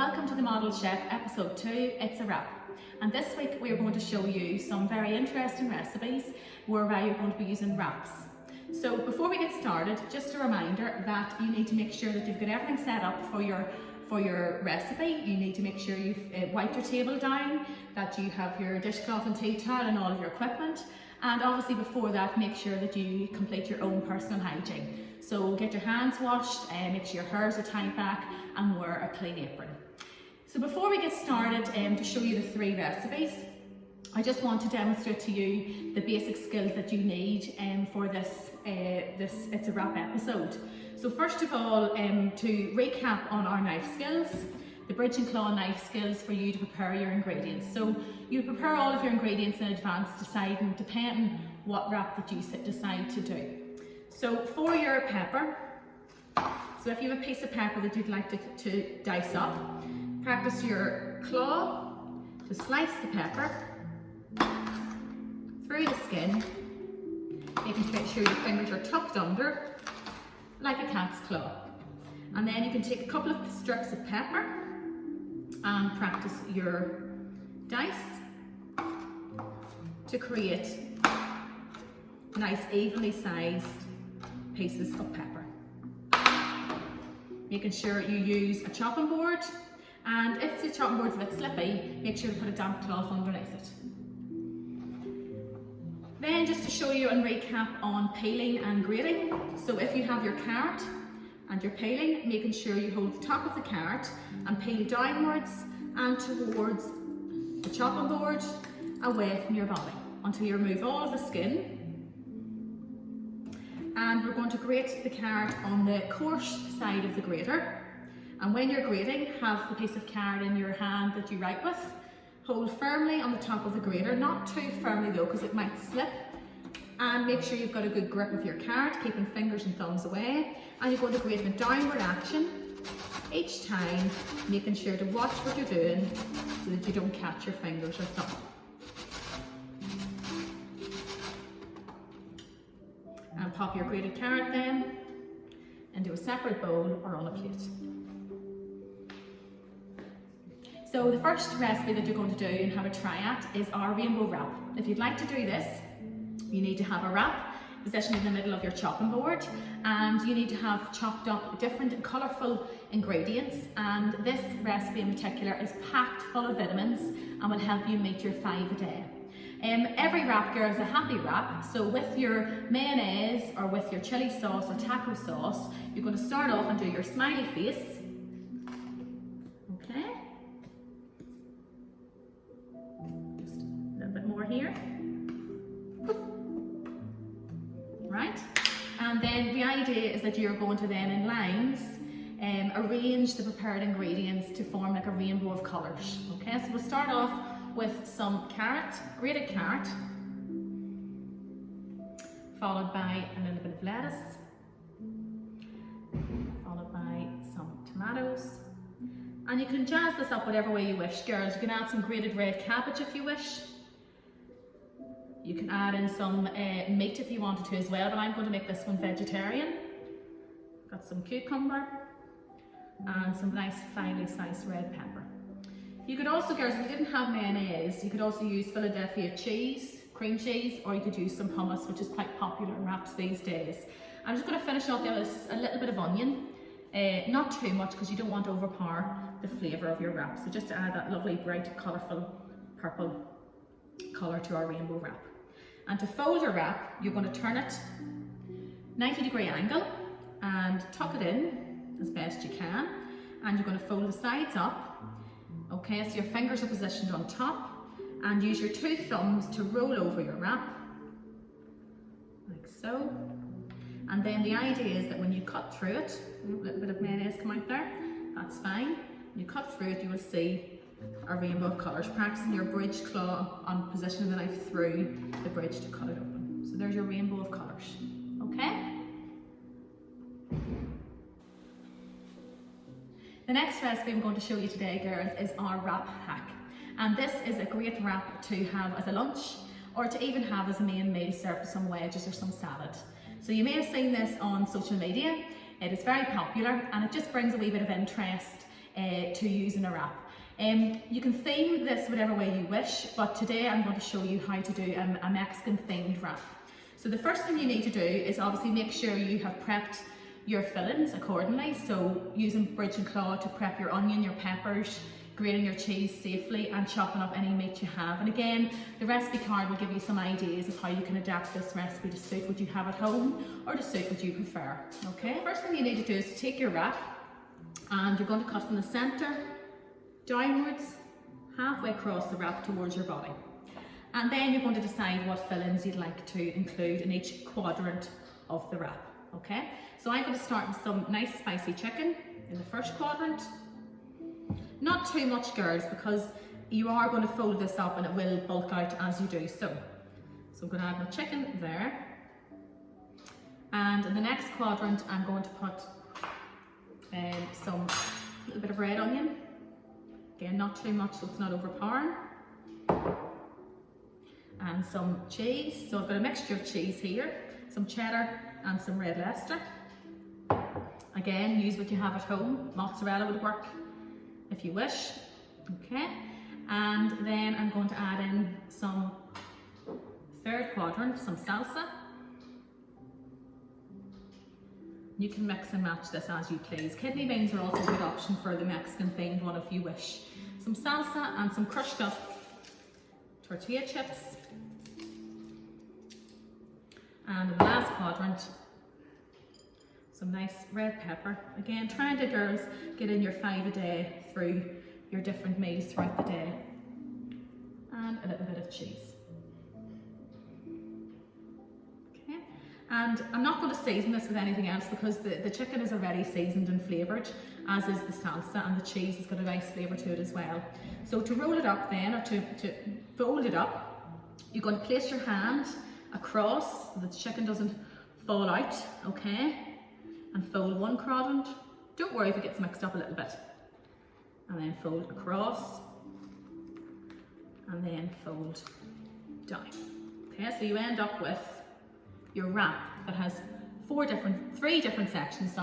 welcome to the Model Chef episode 2, It's a Wrap. And this week we are going to show you some very interesting recipes whereby you're going to be using wraps. So before we get started, just a reminder that you need to make sure that you've got everything set up for your recipe. You need to make sure you've wiped your table down, that you have your dishcloth and tea towel and all of your equipment. And obviously before that, make sure that you complete your own personal hygiene. So get your hands washed, make sure your hairs are tied back and wear a clean apron. So before we get started to show you the 3 recipes, I just want to demonstrate to you the basic skills that you need for this It's a Wrap episode. So first of all, to recap on our knife skills, the bridge and claw knife skills for you to prepare your ingredients. So you prepare all of your ingredients in advance, deciding depending what wrap that you decide to do. So for your pepper, so if you have a piece of pepper that you'd like to dice up, practice your claw to slice the pepper through the skin, making sure your fingers are tucked under like a cat's claw. And then you can take a couple of strips of pepper and practice your dice to create nice evenly sized pieces of pepper. Making sure you use a chopping board, and if the chopping board's a bit slippy, make sure to put a damp cloth underneath it. Then just to show you and recap on peeling and grating. So if you have your carrot and you're peeling, making sure you hold the top of the carrot and peel downwards and towards the chopping board, away from your body, until you remove all of the skin. And we're going to grate the carrot on the coarse side of the grater. And when you're grating, have the piece of carrot in your hand that you write with. Hold firmly on the top of the grater, not too firmly though, because it might slip. And make sure you've got a good grip of your carrot, keeping fingers and thumbs away. And you're going to grate in a downward action each time, making sure to watch what you're doing so that you don't catch your fingers or thumb. And pop your grated carrot then into a separate bowl or on a plate. So the first recipe that you're going to do and have a try at is our rainbow wrap. If you'd like to do this, you need to have a wrap positioned in the middle of your chopping board, and you need to have chopped up different colourful ingredients, and this recipe in particular is packed full of vitamins and will help you meet your 5 a day. Every wrap girl is a happy wrap, so with your mayonnaise or with your chili sauce or taco sauce, you're going to start off and do your smiley face. Okay. Just a little bit more here. Right. And then the idea is that you're going to then in lines arrange the prepared ingredients to form like a rainbow of colours. Okay, so we'll start off with some carrot, grated carrot, followed by a little bit of lettuce, followed by some tomatoes. And you can jazz this up whatever way you wish, girls. You can add some grated red cabbage if you wish. You can add in some meat if you wanted to as well, but I'm going to make this one vegetarian. Got some cucumber and some nice finely sliced red pepper. You could also, girls, if you didn't have mayonnaise, you could also use Philadelphia cheese, cream cheese, or you could use some hummus, which is quite popular in wraps these days. I'm just going to finish off with a little bit of onion, not too much because you don't want to overpower the flavour of your wrap. So just to add that lovely bright colourful purple colour to our rainbow wrap. And to fold your wrap, you're going to turn it 90-degree angle and tuck it in as best you can. And you're going to fold the sides up. Okay, so your fingers are positioned on top, and use your 2 thumbs to roll over your wrap, like so. And then the idea is that when you cut through it, a little bit of mayonnaise come out there, that's fine. When you cut through it, you will see a rainbow of colours, practicing your bridge claw on positioning the knife through the bridge to cut it open. So there's your rainbow of colours, okay? The next recipe I'm going to show you today, girls, is our wrap hack. And this is a great wrap to have as a lunch, or to even have as a main meal served with some wedges or some salad. So you may have seen this on social media. It is very popular, and it just brings a wee bit of interest to use in a wrap. You can theme this whatever way you wish, but today I'm going to show you how to do a Mexican themed wrap. So the first thing you need to do is obviously make sure you have prepped your fillings accordingly. So using bridge and claw to prep your onion, your peppers, grating your cheese safely and chopping up any meat you have. And again, the recipe card will give you some ideas of how you can adapt this recipe to suit what you have at home or to suit what you prefer. Okay, first thing you need to do is to take your wrap and you're going to cut from the centre downwards, halfway across the wrap towards your body. And then you're going to decide what fillings you'd like to include in each quadrant of the wrap. Okay, so I'm going to start with some nice spicy chicken in the first quadrant. Not too much, girls, because you are going to fold this up and it will bulk out as you do so. So I'm going to add my chicken there. And in the next quadrant, I'm going to put some little bit of red onion. Again, not too much so it's not overpowering. And some cheese. So I've got a mixture of cheese here, some cheddar and some red Leicester. Again, use what you have at home. Mozzarella would work if you wish. Okay, and then I'm going to add in some third quadrant, some salsa. You can mix and match this as you please. Kidney beans are also a good option for the Mexican themed one if you wish. Some salsa and some crushed up tortilla chips. And in the last quadrant, some nice red pepper. Again, trying to, girls, get in your 5 a day through your different meals throughout the day. And a little bit of cheese. Okay, and I'm not going to season this with anything else because the chicken is already seasoned and flavoured, as is the salsa, and the cheese has got a nice flavour to it as well. So to roll it up then, or to fold it up, you're going to place your hand across so that the chicken doesn't fall out, okay? And fold one quadrant. Don't worry if it gets mixed up a little bit. And then fold across. And then fold down. Okay, so you end up with your wrap that has three different sections,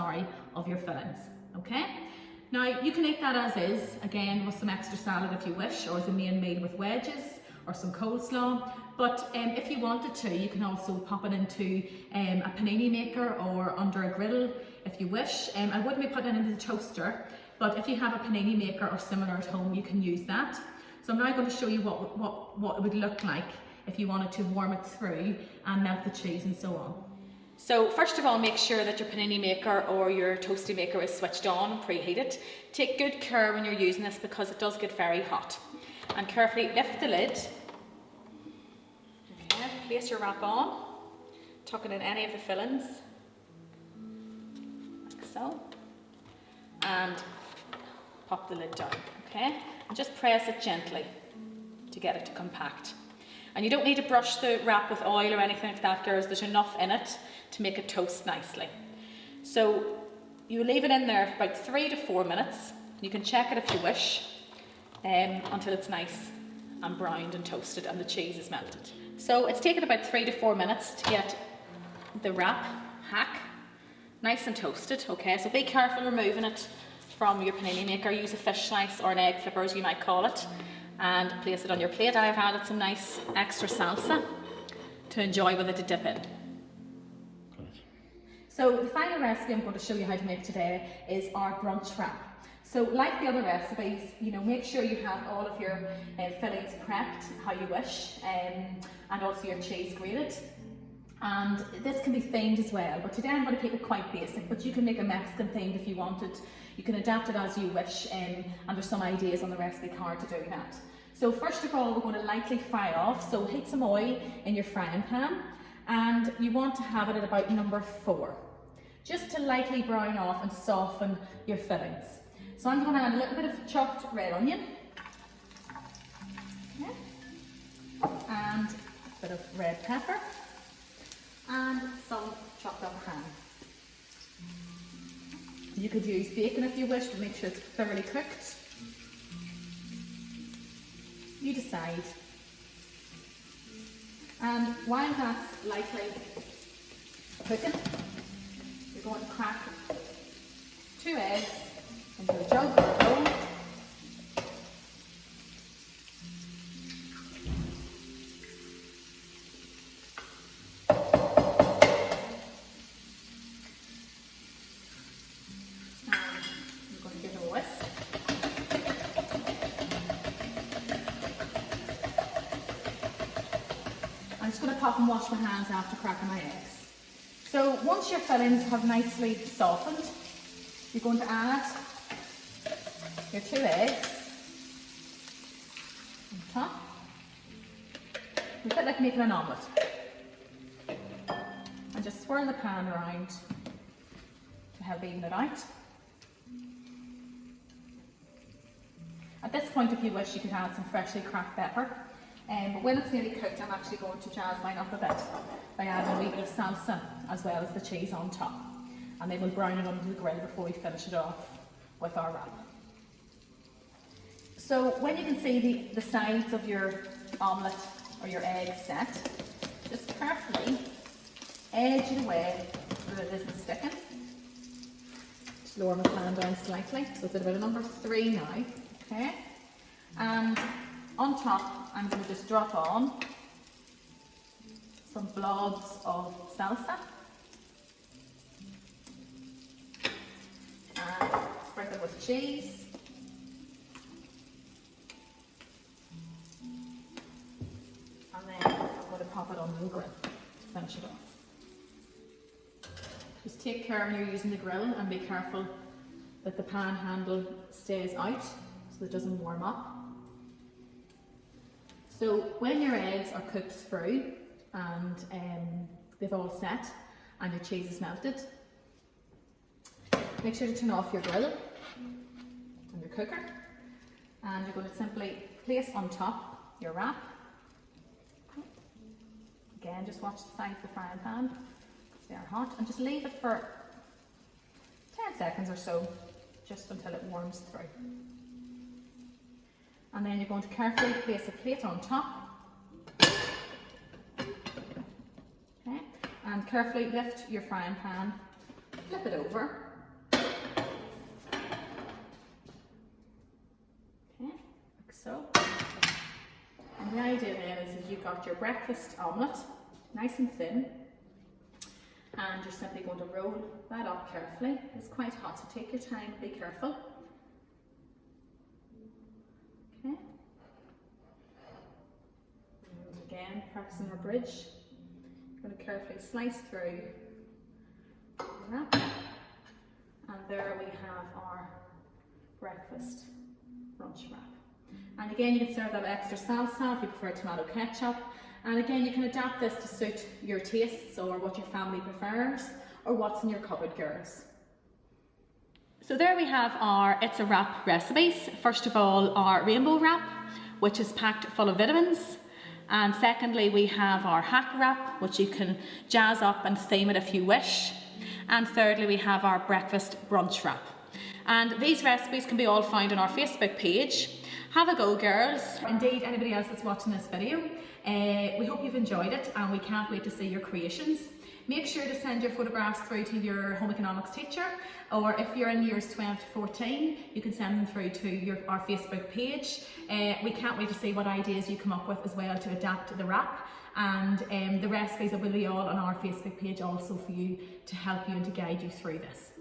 of your fillings. Okay? Now you can eat that as is, again with some extra salad if you wish, or as a main meal with wedges, or some coleslaw. But if you wanted to, you can also pop it into a panini maker or under a griddle if you wish. I wouldn't be putting it into the toaster, but if you have a panini maker or similar at home, you can use that. So I'm now going to show you what it would look like if you wanted to warm it through and melt the cheese and so on. So first of all, make sure that your panini maker or your toasty maker is switched on and preheated. Take good care when you're using this because it does get very hot. And carefully lift the lid. Okay, place your wrap on, tuck it in any of the fillings, like so, and pop the lid down, okay? And just press it gently to get it to compact. And you don't need to brush the wrap with oil or anything like that, girls. There's enough in it to make it toast nicely. So you leave it in there for about 3 to 4 minutes. You can check it if you wish until it's nice and browned and toasted and the cheese is melted. So it's taken about 3 to 4 minutes to get the wrap nice and toasted. Okay, so be careful removing it from your panini maker. Use a fish slice or an egg flipper as you might call it, and place it on your plate. I've added some nice extra salsa to enjoy with it to dip in. So the final recipe I'm going to show you how to make today is our brunch wrap. So like the other recipes, make sure you have all of your fillings prepped how you wish, and also your cheese grated. And this can be themed as well, but today I'm going to keep it quite basic, but you can make a Mexican themed if you wanted. You can adapt it as you wish, and there's some ideas on the recipe card to do that. So first of all, we're going to lightly fry off. So heat some oil in your frying pan, and you want to have it at about number 4, just to lightly brown off and soften your fillings. So I'm going to add a little bit of chopped red onion, okay, and a bit of red pepper, and some chopped up ham. You could use bacon if you wish, but make sure it's thoroughly cooked. You decide. And while that's lightly cooking, you're going to crack 2 eggs into a jug or a bowl. I'm just going to pop and wash my hands after cracking my eggs. So once your fillings have nicely softened, you're going to add your 2 eggs on top. A bit like making an omelette. And just swirl the pan around to help even it out. At this point, if you wish, you could add some freshly cracked pepper. But when it's nearly cooked, I'm actually going to jazz mine up a bit by adding a wee bit of salsa as well as the cheese on top. And then we'll brown it under the grill before we finish it off with our wrap. So when you can see the sides of your omelette or your egg set, just carefully edge it away so that it isn't sticking. Just lower my pan down slightly, so it's at about a number 3 now. Okay, and on top I'm going to just drop on some blobs of salsa and sprinkle with cheese. And then I'm going to pop it on the grill to finish it off. Just take care when you're using the grill and be careful that the pan handle stays out so it doesn't warm up. So when your eggs are cooked through and they've all set and your cheese is melted, make sure to turn off your grill and your cooker, and you're going to simply place on top your wrap. Again, just watch the sides of the frying pan because they are hot, and just leave it for 10 seconds or so, just until it warms through. And then you're going to carefully place a plate on top. Okay, and carefully lift your frying pan, flip it over. Okay, like so. And the idea then is that you've got your breakfast omelette, nice and thin, and you're simply going to roll that up carefully. It's quite hot, so take your time, be careful. Okay. And again, practicing our bridge. I'm going to carefully slice through the wrap. And there we have our breakfast brunch wrap. And again, you can serve that with extra salsa if you prefer tomato ketchup. And again, you can adapt this to suit your tastes or what your family prefers or what's in your cupboard, girls. So there we have our It's a Wrap recipes. First of all, our rainbow wrap, which is packed full of vitamins. And secondly, we have our hack wrap, which you can jazz up and theme it if you wish. And thirdly, we have our breakfast brunch wrap. And these recipes can be all found on our Facebook page. Have a go, girls. Indeed, anybody else that's watching this video. We hope you've enjoyed it and we can't wait to see your creations. Make sure to send your photographs through to your home economics teacher, or if you're in years 12 to 14, you can send them through to our Facebook page. We can't wait to see what ideas you come up with as well to adapt to the wrap, and the recipes will be all on our Facebook page also for you to help you and to guide you through this.